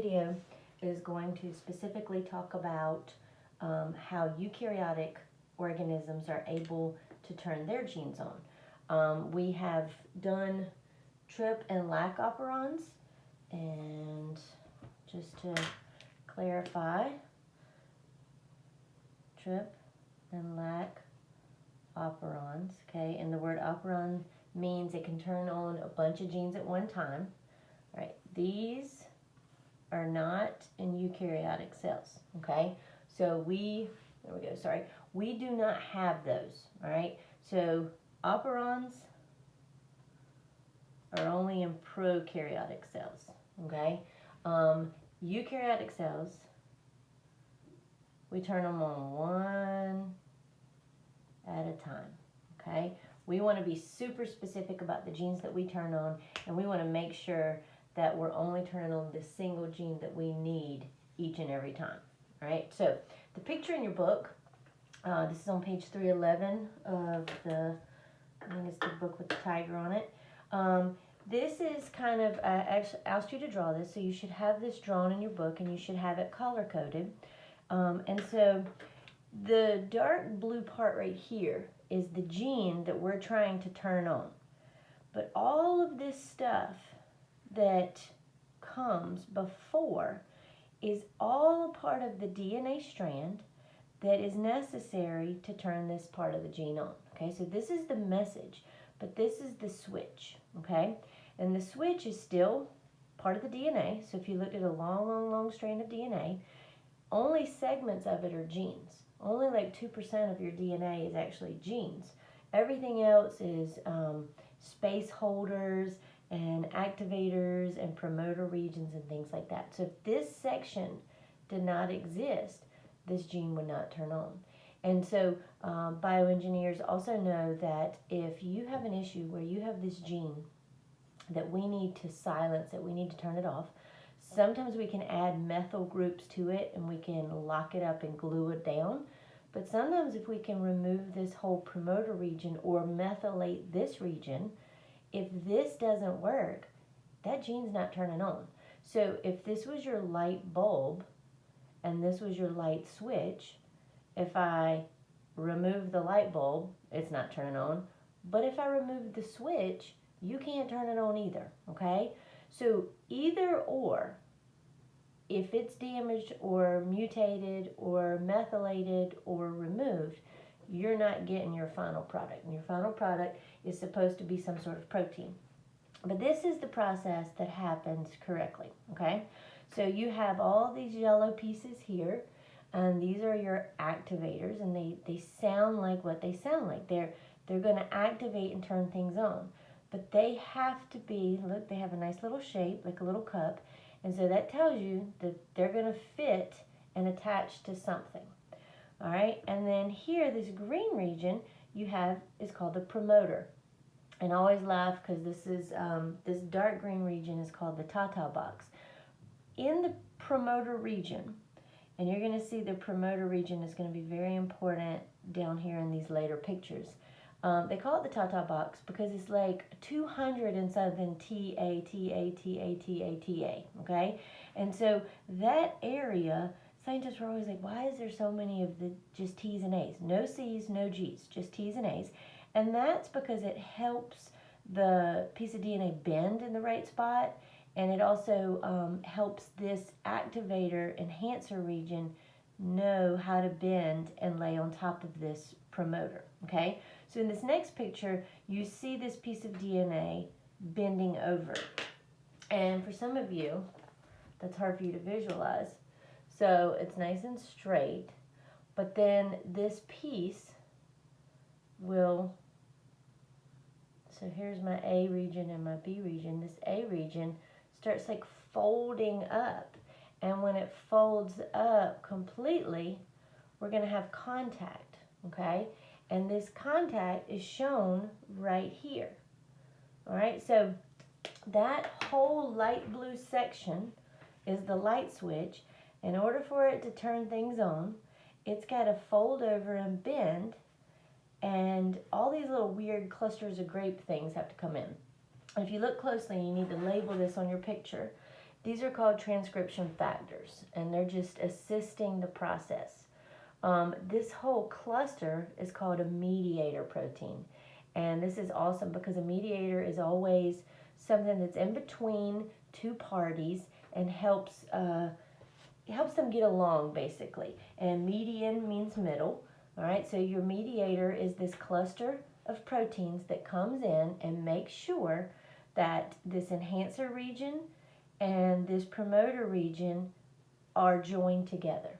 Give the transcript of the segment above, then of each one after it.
Video is going to specifically talk about how eukaryotic organisms are able to turn their genes on. We have done trip and lac operons, and just to clarify, trip and lac operons, okay, and the word operon means it can turn on a bunch of genes at one time. All right, these are not in eukaryotic cells, okay? So we do not have those, all right? So operons are only in prokaryotic cells, okay? Eukaryotic cells, we turn them on one at a time, okay? We want to be super specific about the genes that we turn on, and we want to make sure that we're only turning on the single gene that we need each and every time. All right, so the picture in your book, this is on page 311 of the, I think it's the book with the tiger on it. This is kind of, I actually asked you to draw this, so you should have this drawn in your book, and you should have it color-coded. And so the dark blue part right here is the gene that we're trying to turn on. But all of this stuff that comes before is all a part of the DNA strand that is necessary to turn this part of the gene on. Okay, so this is the message, but this is the switch. Okay, and the switch is still part of the DNA. So if you looked at a long strand of DNA, only segments of it are genes. Only like 2% of your DNA is actually genes. Everything else is space holders and activators and promoter regions and things like that. So if this section did not exist, this gene would not turn on. And so bioengineers also know that if you have an issue where you have this gene that we need to silence, that we need to turn it off, sometimes we can add methyl groups to it and we can lock it up and glue it down. But sometimes if we can remove this whole promoter region or methylate this region, if this doesn't work, that gene's not turning on. So if this was your light bulb and this was your light switch, if I remove the light bulb, it's not turning on. But if I remove the switch, you can't turn it on either, okay? So either or, if it's damaged or mutated or methylated or removed, you're not getting your final product. And your final product is supposed to be some sort of protein. But this is the process that happens correctly, okay? So you have all these yellow pieces here, and these are your activators, and they sound like what they sound like. They're going to activate and turn things on. But they have to be, look, they have a nice little shape, like a little cup, and so that tells you that they're going to fit and attach to something. All right, and then here, this green region you have is called the promoter. And I always laugh because this is this dark green region is called the Tata box. In the promoter region, and you're going to see the promoter region is going to be very important down here in these later pictures. They call it the Tata box because it's like 200 and something TA, okay? And so that area, scientists were always like, why is there so many of the just T's and A's? No C's, no G's, just T's and A's. And that's because it helps the piece of DNA bend in the right spot, and it also helps this activator enhancer region know how to bend and lay on top of this promoter, okay? So in this next picture, you see this piece of DNA bending over. And for some of you, that's hard for you to visualize. So it's nice and straight, but then this piece will, so here's my A region and my B region. This A region starts like folding up. And when it folds up completely, we're going to have contact, okay? And this contact is shown right here. All right, so that whole light blue section is the light switch. In order for it to turn things on, it's got to fold over and bend, and all these little weird clusters of grape things have to come in. And if you look closely, you need to label this on your picture. These are called transcription factors, and they're just assisting the process. This whole cluster is called a mediator protein. And this is awesome because a mediator is always something that's in between two parties and helps them get along, basically. And median means middle. All right, so your mediator is this cluster of proteins that comes in and makes sure that this enhancer region and this promoter region are joined together.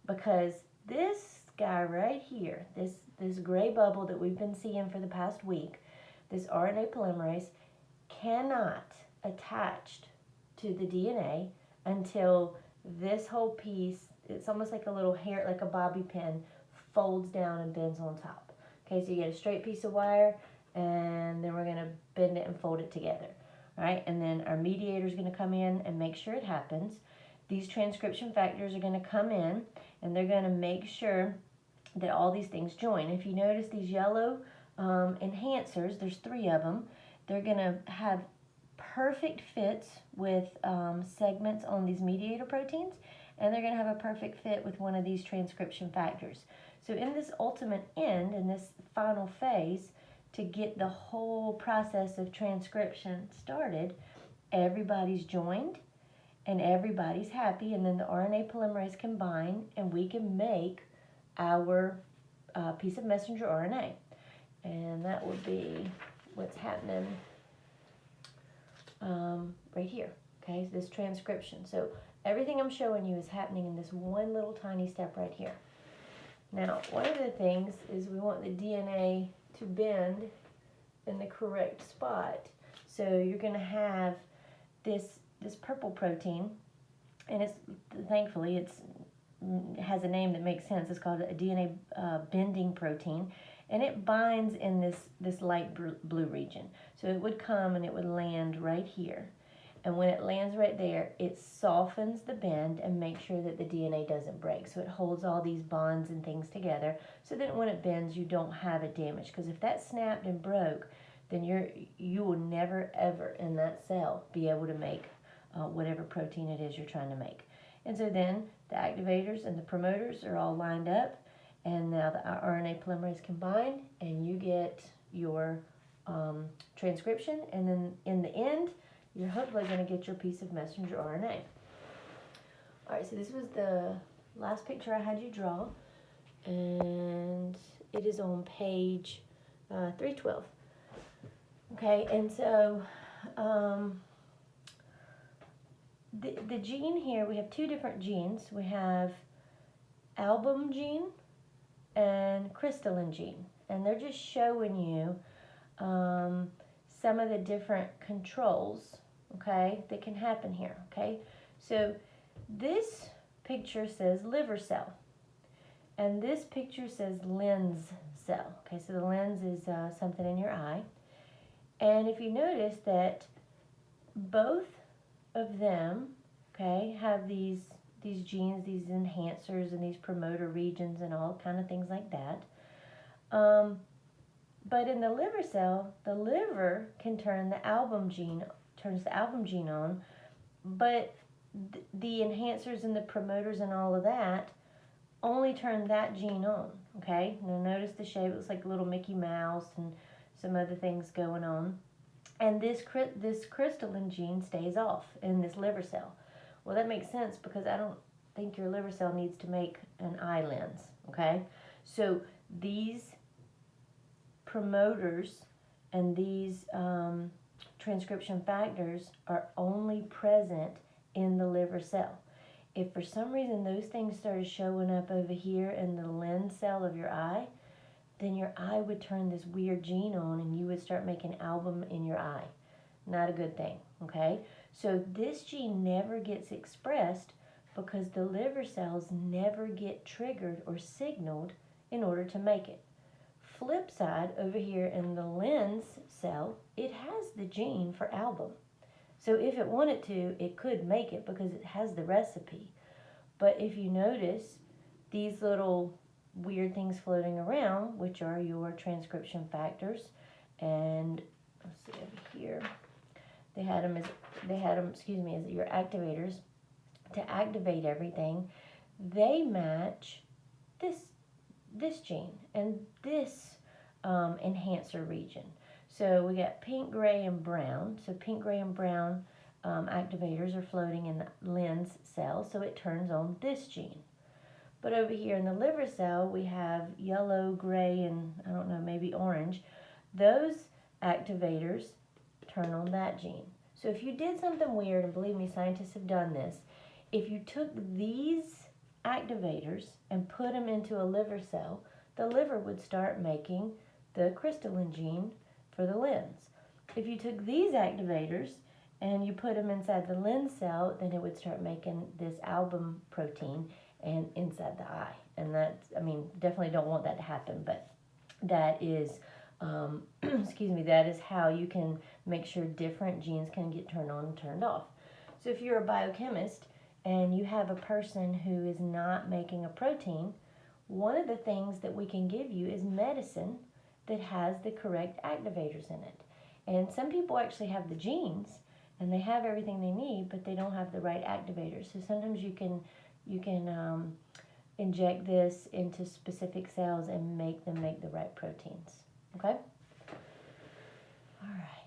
Because this guy right here, this gray bubble that we've been seeing for the past week, this RNA polymerase cannot attach to the DNA until this whole piece, it's almost like a little hair, like a bobby pin, folds down and bends on top. Okay, so you get a straight piece of wire, and then we're going to bend it and fold it together. All right, and then our mediator is going to come in and make sure it happens. These transcription factors are going to come in, and they're going to make sure that all these things join. If you notice these yellow enhancers, there's 3 of them, they're going to have perfect fits with segments on these mediator proteins, and they're going to have a perfect fit with one of these transcription factors. So in this ultimate end, in this final phase, to get the whole process of transcription started, everybody's joined and everybody's happy, and then the RNA polymerase can bind, and we can make our piece of messenger RNA. And that would be what's happening right here, okay, this transcription. So everything I'm showing you is happening in this one little tiny step right here. Now, one of the things is we want the DNA to bend in the correct spot. So you're going to have this purple protein, and it's thankfully it has a name that makes sense. It's called a DNA bending protein, and it binds in this light blue region. So it would come and it would land right here. And when it lands right there, it softens the bend and makes sure that the DNA doesn't break. So it holds all these bonds and things together so that when it bends, you don't have it damaged. Because if that snapped and broke, then you will never, ever in that cell be able to make whatever protein it is you're trying to make. And so then the activators and the promoters are all lined up, and now the RNA polymerase can bind, and you get your transcription, and then in the end, you're hopefully going to get your piece of messenger RNA. All right, so this was the last picture I had you draw, and it is on page 312. Okay, and so the gene here, we have 2 different genes. We have album gene and crystalline gene, and they're just showing you some of the different controls, okay, that can happen here, okay? So this picture says liver cell, and this picture says lens cell, okay? So the lens is something in your eye, and if you notice that both of them, okay, have these genes, these enhancers, and these promoter regions, and all kind of things like that. But in the liver cell, the liver can turns the album gene on, but the enhancers and the promoters and all of that only turn that gene on, okay? Now notice the shape, it looks like a little Mickey Mouse and some other things going on. And this crystalline gene stays off in this liver cell. Well, that makes sense because I don't think your liver cell needs to make an eye lens, okay? So these promoters and these transcription factors are only present in the liver cell. If for some reason those things started showing up over here in the lens cell of your eye, then your eye would turn this weird gene on and you would start making album in your eye. Not a good thing, okay? So this gene never gets expressed because the liver cells never get triggered or signaled in order to make it. Flip side, over here in the lens cell, it has the gene for album. So if it wanted to, it could make it because it has the recipe. But if you notice, these little weird things floating around, which are your transcription factors, and let's see over here, they had them as your activators to activate everything. They match this gene and this enhancer region. So we got pink, gray, and brown. So pink, gray, and brown activators are floating in the lens cell, so it turns on this gene. But over here in the liver cell, we have yellow, gray, and I don't know, maybe orange. Those activators turn on that gene. So if you did something weird, and believe me, scientists have done this, if you took these activators and put them into a liver cell, the liver would start making the crystalline gene for the lens. If you took these activators and you put them inside the lens cell, then it would start making this albumin protein and inside the eye. And that's, I mean, definitely don't want that to happen, but that is, that is how you can make sure different genes can get turned on and turned off. So if you're a biochemist and you have a person who is not making a protein, one of the things that we can give you is medicine that has the correct activators in it. And some people actually have the genes and they have everything they need, but they don't have the right activators. So sometimes you can inject this into specific cells and make them make the right proteins. Okay? All right.